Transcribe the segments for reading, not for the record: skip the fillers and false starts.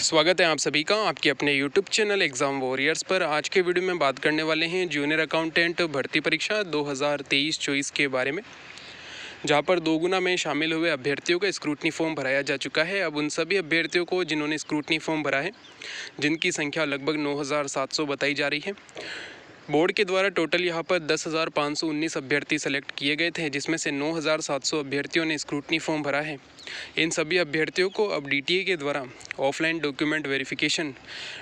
स्वागत है आप सभी का आपके अपने YouTube चैनल एग्ज़ाम वॉरियर्स पर। आज के वीडियो में बात करने वाले हैं जूनियर अकाउंटेंट भर्ती परीक्षा 2023-24 के बारे में, जहां पर दोगुना में शामिल हुए अभ्यर्थियों का स्क्रूटनी फॉर्म भराया जा चुका है। अब उन सभी अभ्यर्थियों को जिन्होंने स्क्रूटनी फॉर्म भरा है, जिनकी संख्या लगभग 9,700 बताई जा रही है। बोर्ड के द्वारा टोटल यहाँ पर 10,519 अभ्यर्थी सेलेक्ट किए गए थे, जिसमें से 9,700 अभ्यर्थियों ने स्क्रूटनी फॉर्म भरा है। इन सभी अभ्यर्थियों को अब DTA के द्वारा ऑफलाइन डॉक्यूमेंट वेरिफिकेशन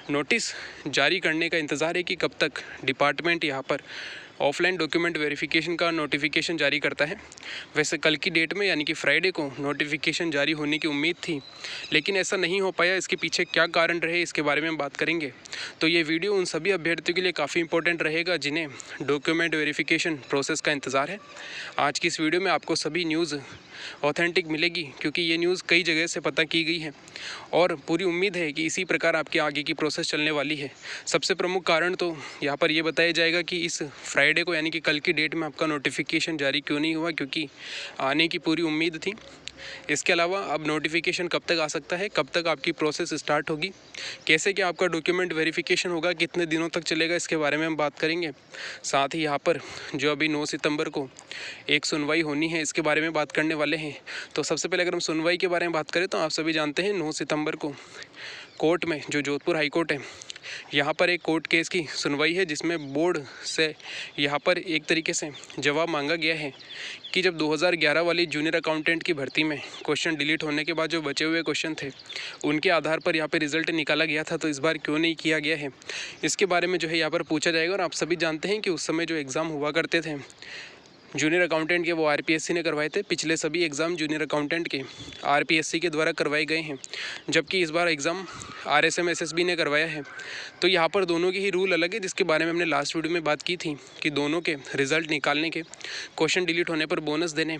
नोटिस जारी करने का इंतज़ार है कि कब तक डिपार्टमेंट यहाँ पर ऑफलाइन डॉक्यूमेंट वेरिफिकेशन का नोटिफिकेशन जारी करता है। वैसे कल की डेट में यानी कि फ्राइडे को नोटिफिकेशन जारी होने की उम्मीद थी, लेकिन ऐसा नहीं हो पाया। इसके पीछे क्या कारण रहे, इसके बारे में हम बात करेंगे। तो ये वीडियो उन सभी अभ्यर्थियों के लिए काफ़ी इंपॉर्टेंट रहेगा जिन्हें डॉक्यूमेंट वेरिफिकेशन प्रोसेस का इंतज़ार है। आज की इस वीडियो में आपको सभी न्यूज़ ऑथेंटिक मिलेगी, क्योंकि ये न्यूज़ कई जगह से पता की गई है और पूरी उम्मीद है कि इसी प्रकार आपके आगे की प्रोसेस चलने वाली है। सबसे प्रमुख कारण तो यहाँ पर ये बताया जाएगा कि इस फ्राइडे को यानी कि कल की डेट में आपका नोटिफिकेशन जारी क्यों नहीं हुआ, क्योंकि आने की पूरी उम्मीद थी। इसके अलावा अब नोटिफिकेशन कब तक आ सकता है, कब तक आपकी प्रोसेस स्टार्ट होगी, कैसे क्या आपका डॉक्यूमेंट वेरिफिकेशन होगा, कितने दिनों तक चलेगा, इसके बारे में हम बात करेंगे। साथ ही यहाँ पर जो अभी 9 सितंबर को एक सुनवाई होनी है, इसके बारे में बात करने वाले हैं। तो सबसे पहले अगर हम सुनवाई के बारे में बात करें तो आप सभी जानते हैं 9 सितंबर को कोर्ट में, जो जोधपुर हाई कोर्ट है, यहाँ पर एक कोर्ट केस की सुनवाई है, जिसमें बोर्ड से यहाँ पर एक तरीके से जवाब मांगा गया है कि जब 2011 वाली जूनियर अकाउंटेंट की भर्ती में क्वेश्चन डिलीट होने के बाद जो बचे हुए क्वेश्चन थे, उनके आधार पर यहाँ पर रिजल्ट निकाला गया था, तो इस बार क्यों नहीं किया गया है, इसके बारे में जो है यहाँ पर पूछा जाएगा। और आप सभी जानते हैं कि उस समय जो एग्ज़ाम हुआ करते थे जूनियर अकाउंटेंट के, वो RPSC ने करवाए थे। पिछले सभी एग्ज़ाम जूनियर अकाउंटेंट के RPSC के द्वारा करवाए गए हैं, जबकि इस बार एग्ज़ाम RSM SSB ने करवाया है। तो यहाँ पर दोनों के ही रूल अलग है, जिसके बारे में हमने लास्ट वीडियो में बात की थी कि दोनों के रिज़ल्ट निकालने के, क्वेश्चन डिलीट होने पर बोनस देने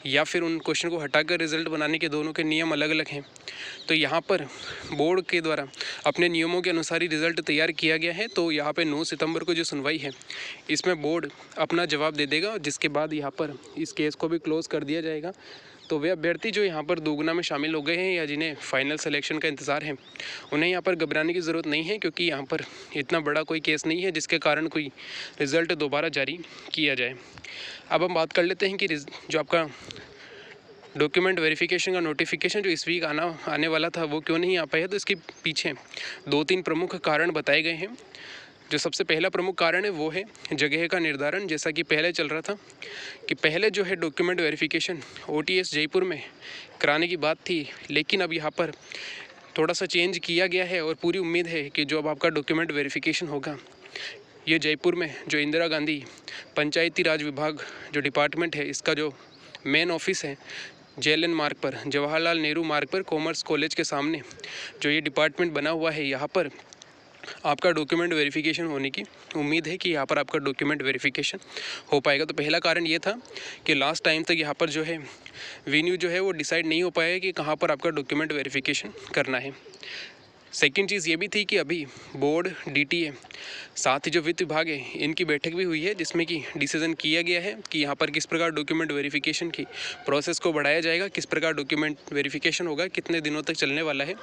या फिर उन क्वेश्चन को हटाकर रिज़ल्ट बनाने के दोनों के नियम अलग अलग हैं। तो यहाँ पर बोर्ड के द्वारा अपने नियमों के अनुसार ही रिज़ल्ट तैयार किया गया है। तो यहाँ पर 9 सितंबर को जो सुनवाई है, इसमें बोर्ड अपना जवाब दे देगा, जिसके बाद यहाँ पर इस केस को भी क्लोज़ कर दिया जाएगा। तो वे अभ्यर्थी जो यहाँ पर दोगुना में शामिल हो गए हैं या जिन्हें फाइनल सिलेक्शन का इंतज़ार है, उन्हें यहाँ पर घबराने की ज़रूरत नहीं है, क्योंकि यहाँ पर इतना बड़ा कोई केस नहीं है जिसके कारण कोई रिज़ल्ट दोबारा जारी किया जाए। अब हम बात कर लेते हैं कि जो आपका डॉक्यूमेंट वेरिफिकेशन का नोटिफिकेशन जो इस वीक आने वाला था, वो क्यों नहीं आ पाया। तो इसके पीछे 2-3 प्रमुख कारण बताए गए हैं। जो सबसे पहला प्रमुख कारण है वो है जगह का निर्धारण। जैसा कि पहले चल रहा था कि पहले जो है डॉक्यूमेंट वेरिफिकेशन OTS जयपुर में कराने की बात थी, लेकिन अब यहाँ पर थोड़ा सा चेंज किया गया है और पूरी उम्मीद है कि जो अब आपका डॉक्यूमेंट वेरिफिकेशन होगा, ये जयपुर में जो इंदिरा गांधी पंचायती राज विभाग जो डिपार्टमेंट है, इसका जो मेन ऑफिस है JLN मार्ग पर, जवाहरलाल नेहरू मार्ग पर, कॉमर्स कॉलेज के सामने जो ये डिपार्टमेंट बना हुआ है, यहाँ पर आपका डॉक्यूमेंट वेरिफिकेशन होने की उम्मीद है कि यहाँ पर आपका डॉक्यूमेंट वेरिफिकेशन हो पाएगा। तो पहला कारण ये था कि लास्ट टाइम तक यहाँ पर जो है वेन्यू जो है वो डिसाइड नहीं हो पाया कि कहाँ पर आपका डॉक्यूमेंट वेरिफिकेशन करना है। सेकंड चीज़ ये भी थी कि अभी बोर्ड, DTA, साथ ही जो वित्त विभाग है, इनकी बैठक भी हुई है, जिसमें कि डिसीजन किया गया है कि यहाँ पर किस प्रकार डॉक्यूमेंट वेरिफिकेशन की प्रोसेस को बढ़ाया जाएगा, किस प्रकार डॉक्यूमेंट वेरिफिकेशन होगा, कितने दिनों तक चलने वाला है।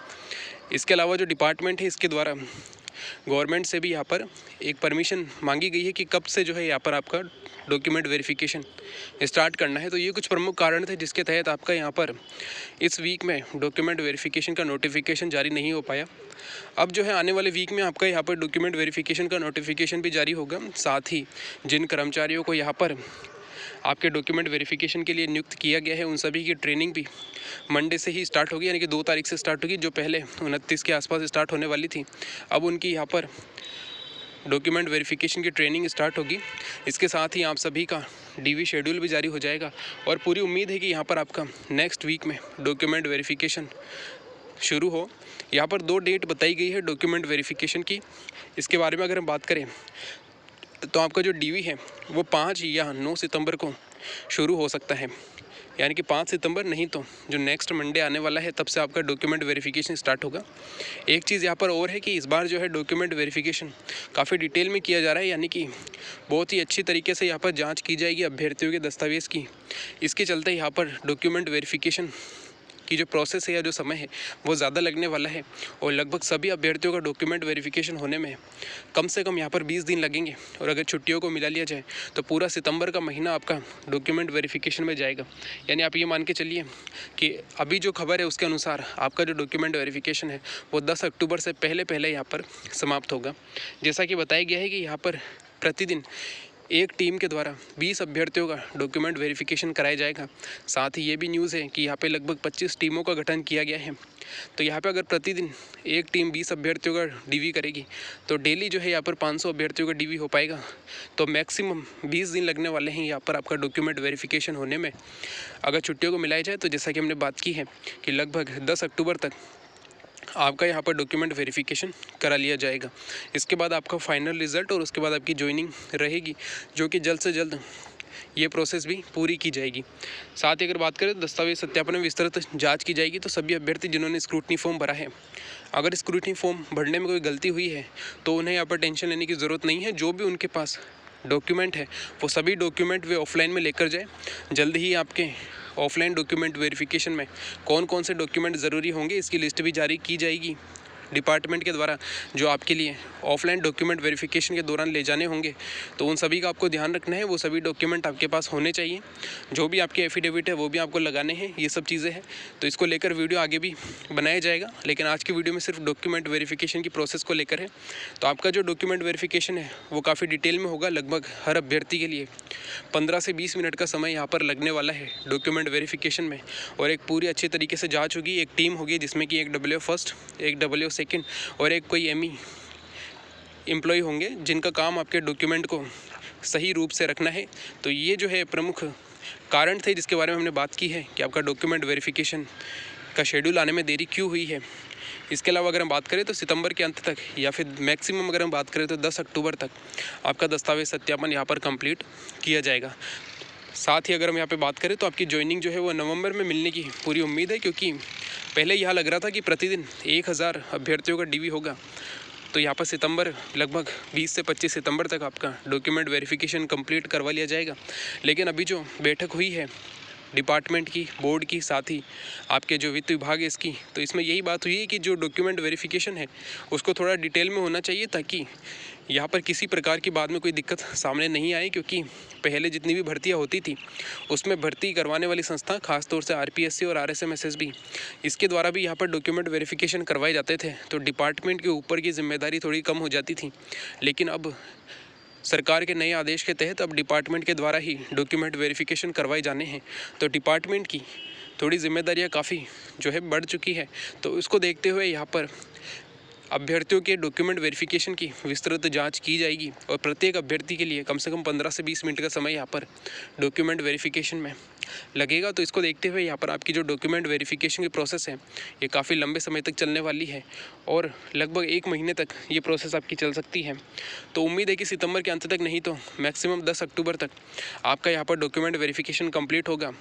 इसके अलावा जो डिपार्टमेंट है, इसके द्वारा गवर्नमेंट से भी यहाँ पर एक परमिशन मांगी गई है कि कब से जो है यहाँ पर आपका डॉक्यूमेंट वेरिफिकेशन स्टार्ट करना है। तो ये कुछ प्रमुख कारण थे जिसके तहत आपका यहाँ पर इस वीक में डॉक्यूमेंट वेरिफिकेशन का नोटिफिकेशन जारी नहीं हो पाया। अब जो है आने वाले वीक में आपका यहाँ पर डॉक्यूमेंट वेरिफिकेशन का नोटिफिकेशन भी जारी होगा। साथ ही जिन कर्मचारियों को यहाँ पर आपके डॉक्यूमेंट वेरिफिकेशन के लिए नियुक्त किया गया है, उन सभी की ट्रेनिंग भी मंडे से ही स्टार्ट होगी, यानी कि 2 तारीख से स्टार्ट होगी। जो पहले 29 के आसपास स्टार्ट होने वाली थी, अब उनकी यहाँ पर डॉक्यूमेंट वेरिफिकेशन की ट्रेनिंग स्टार्ट होगी। इसके साथ ही आप सभी का DV शेड्यूल भी जारी हो जाएगा और पूरी उम्मीद है कि यहाँ पर आपका नेक्स्ट वीक में डॉक्यूमेंट वेरिफिकेशन शुरू हो। यहाँ पर 2 डेट बताई गई है डॉक्यूमेंट वेरिफिकेशन की। इसके बारे में अगर हम बात करें तो आपका जो DV है वो 5 या 9 सितंबर को शुरू हो सकता है, यानी कि 5 सितंबर नहीं तो जो नेक्स्ट मंडे आने वाला है, तब से आपका डॉक्यूमेंट वेरिफिकेशन स्टार्ट होगा। एक चीज़ यहाँ पर और है कि इस बार जो है डॉक्यूमेंट वेरिफिकेशन काफ़ी डिटेल में किया जा रहा है, यानी कि बहुत ही अच्छी तरीके से यहाँ पर जांच की जाएगी अभ्यर्थियों के दस्तावेज़ की। इसके चलते यहाँ पर डॉक्यूमेंट वेरिफिकेशन कि जो प्रोसेस है या जो समय है वो ज़्यादा लगने वाला है और लगभग सभी अभ्यर्थियों का डॉक्यूमेंट वेरिफिकेशन होने में कम से कम यहाँ पर 20 दिन लगेंगे। और अगर छुट्टियों को मिला लिया जाए तो पूरा सितंबर का महीना आपका डॉक्यूमेंट वेरिफिकेशन में जाएगा। यानी आप ये मान के चलिए कि अभी जो खबर है उसके अनुसार आपका जो डॉक्यूमेंट वेरिफिकेशन है वो 10 अक्टूबर से पहले यहाँ पर समाप्त होगा। जैसा कि बताया गया है कि यहाँ पर प्रतिदिन एक टीम के द्वारा 20 अभ्यर्थियों का डॉक्यूमेंट वेरिफिकेशन कराया जाएगा। साथ ही ये भी न्यूज़ है कि यहाँ पे लगभग 25 टीमों का गठन किया गया है। तो यहाँ पे अगर प्रतिदिन एक टीम 20 अभ्यर्थियों का डीवी करेगी तो डेली जो है यहाँ पर 500 अभ्यर्थियों का डीवी हो पाएगा। तो मैक्सिमम 20 दिन लगने वाले हैं यहाँ पर आपका डॉक्यूमेंट वेरिफिकेशन होने में। अगर छुट्टियों को मिलाया जाए तो जैसा कि हमने बात की है कि लगभग 10 अक्टूबर तक आपका यहाँ पर डॉक्यूमेंट वेरिफिकेशन करा लिया जाएगा। इसके बाद आपका फाइनल रिज़ल्ट और उसके बाद आपकी ज्वाइनिंग रहेगी, जो कि जल्द से जल्द ये प्रोसेस भी पूरी की जाएगी। साथ ही अगर बात करें तो दस्तावेज सत्यापन में विस्तृत जांच की जाएगी। तो सभी अभ्यर्थी जिन्होंने स्क्रूटनी फॉर्म भरा है, अगर स्क्रूटनी फॉर्म भरने में कोई गलती हुई है तो उन्हें यहाँ पर टेंशन लेने की ज़रूरत नहीं है। जो भी उनके पास डॉक्यूमेंट है वो सभी डॉक्यूमेंट वे ऑफलाइन में लेकर जाए। जल्द ही आपके ऑफलाइन डॉक्यूमेंट वेरिफिकेशन में कौन कौन से डॉक्यूमेंट ज़रूरी होंगे इसकी लिस्ट भी जारी की जाएगी डिपार्टमेंट के द्वारा, जो आपके लिए ऑफलाइन डॉक्यूमेंट वेरिफिकेशन के दौरान ले जाने होंगे। तो उन सभी का आपको ध्यान रखना है, वो सभी डॉक्यूमेंट आपके पास होने चाहिए। जो भी आपके एफिडेविट है वो भी आपको लगाने हैं, ये सब चीज़ें हैं। तो इसको लेकर वीडियो आगे भी बनाया जाएगा, लेकिन आज की वीडियो में सिर्फ डॉक्यूमेंट वेरिफिकेशन की प्रोसेस को लेकर है। तो आपका जो डॉक्यूमेंट वेरिफिकेशन है वो काफ़ी डिटेल में होगा। लगभग हर अभ्यर्थी के लिए 15 से 20 मिनट का समय यहाँ पर लगने वाला है डॉक्यूमेंट वेरिफिकेशन में। और एक पूरी अच्छी तरीके से जाँच होगी। एक टीम होगी जिसमें कि एक WO फर्स्ट, एक WO सेकेंड और एक कोई ME एम्प्लॉय होंगे जिनका काम आपके डॉक्यूमेंट को सही रूप से रखना है। तो ये जो है प्रमुख कारण थे जिसके बारे में हमने बात की है कि आपका डॉक्यूमेंट वेरिफिकेशन का शेड्यूल आने में देरी क्यों हुई है। इसके अलावा अगर हम बात करें तो सितंबर के अंत तक या फिर मैक्सिमम अगर हम बात करें तो 10 अक्टूबर तक आपका दस्तावेज सत्यापन यहाँ पर कंप्लीट किया जाएगा। साथ ही अगर हम यहाँ पे बात करें तो आपकी ज्वाइनिंग जो है वो नवंबर में मिलने की पूरी उम्मीद है, क्योंकि पहले यहाँ लग रहा था कि प्रतिदिन 1000 अभ्यर्थियों का डीवी होगा। तो यहाँ पर सितंबर लगभग 20 से 25 सितंबर तक आपका डॉक्यूमेंट वेरिफिकेशन कंप्लीट करवा लिया जाएगा। लेकिन अभी जो बैठक हुई है डिपार्टमेंट की, बोर्ड की, साथ ही आपके जो वित्त विभाग है इसकी, तो इसमें यही बात हुई है कि जो डॉक्यूमेंट वेरिफिकेशन है उसको थोड़ा डिटेल में होना चाहिए, ताकि यहाँ पर किसी प्रकार की बाद में कोई दिक्कत सामने नहीं आए। क्योंकि पहले जितनी भी भर्तियाँ होती थी उसमें भर्ती करवाने वाली संस्था खासतौर से RPSC और RSMSSB, इसके द्वारा भी यहाँ पर डॉक्यूमेंट वेरिफिकेशन करवाए जाते थे। तो डिपार्टमेंट के ऊपर की जिम्मेदारी थोड़ी कम हो जाती थी। लेकिन अब सरकार के नए आदेश के तहत अब डिपार्टमेंट के द्वारा ही डॉक्यूमेंट वेरिफिकेशन करवाए जाने हैं। तो डिपार्टमेंट की थोड़ी जिम्मेदारियां काफ़ी जो है बढ़ चुकी है। तो इसको देखते हुए यहाँ पर अभ्यर्थियों के डॉक्यूमेंट वेरिफिकेशन की विस्तृत जांच की जाएगी और प्रत्येक अभ्यर्थी के लिए कम से कम 15 से 20 मिनट का समय यहाँ पर डॉक्यूमेंट वेरिफिकेशन में लगेगा। तो इसको देखते हुए यहाँ पर आपकी जो डॉक्यूमेंट वेरिफिकेशन की प्रोसेस है ये काफ़ी लंबे समय तक चलने वाली है और लगभग 1 महीने तक ये प्रोसेस आपकी चल सकती है। तो उम्मीद है कि सितंबर के अंत तक नहीं तो मैक्सिमम 10 अक्टूबर तक आपका यहाँ पर डॉक्यूमेंट वेरिफिकेशन कंप्लीट होगा।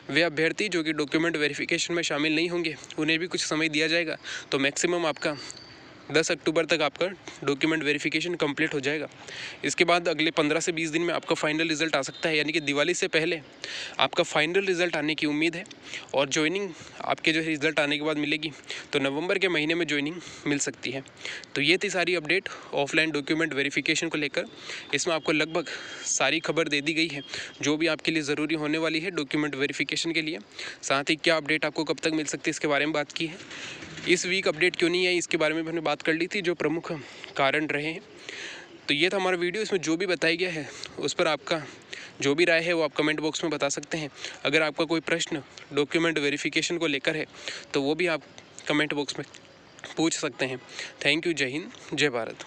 वे अभ्यर्थी जो कि डॉक्यूमेंट वेरिफिकेशन में शामिल नहीं होंगे उन्हें भी कुछ समय दिया जाएगा। तो मैक्सिमम आपका 10 अक्टूबर तक आपका डॉक्यूमेंट वेरिफिकेशन कंप्लीट हो जाएगा। इसके बाद अगले 15 से 20 दिन में आपका फाइनल रिज़ल्ट आ सकता है, यानी कि दिवाली से पहले आपका फाइनल रिज़ल्ट आने की उम्मीद है। और ज्वाइनिंग आपके जो रिज़ल्ट आने के बाद मिलेगी तो नवंबर के महीने में ज्वाइनिंग मिल सकती है। तो ये थी सारी अपडेट ऑफलाइन डॉक्यूमेंट वेरिफिकेशन को लेकर। इसमें आपको लगभग सारी खबर दे दी गई है जो भी आपके लिए ज़रूरी होने वाली है डॉक्यूमेंट वेरिफिकेशन के लिए। साथ ही क्या अपडेट आपको कब तक मिल सकती है इसके बारे में बात की है। इस वीक अपडेट क्यों नहीं है इसके बारे में हमने बात कर ली थी, जो प्रमुख कारण रहे हैं। तो ये था हमारा वीडियो। इसमें जो भी बताया गया है उस पर आपका जो भी राय है वो आप कमेंट बॉक्स में बता सकते हैं। अगर आपका कोई प्रश्न डॉक्यूमेंट वेरिफिकेशन को लेकर है तो वो भी आप कमेंट बॉक्स में पूछ सकते हैं। Thank you. जय हिंद, जय भारत।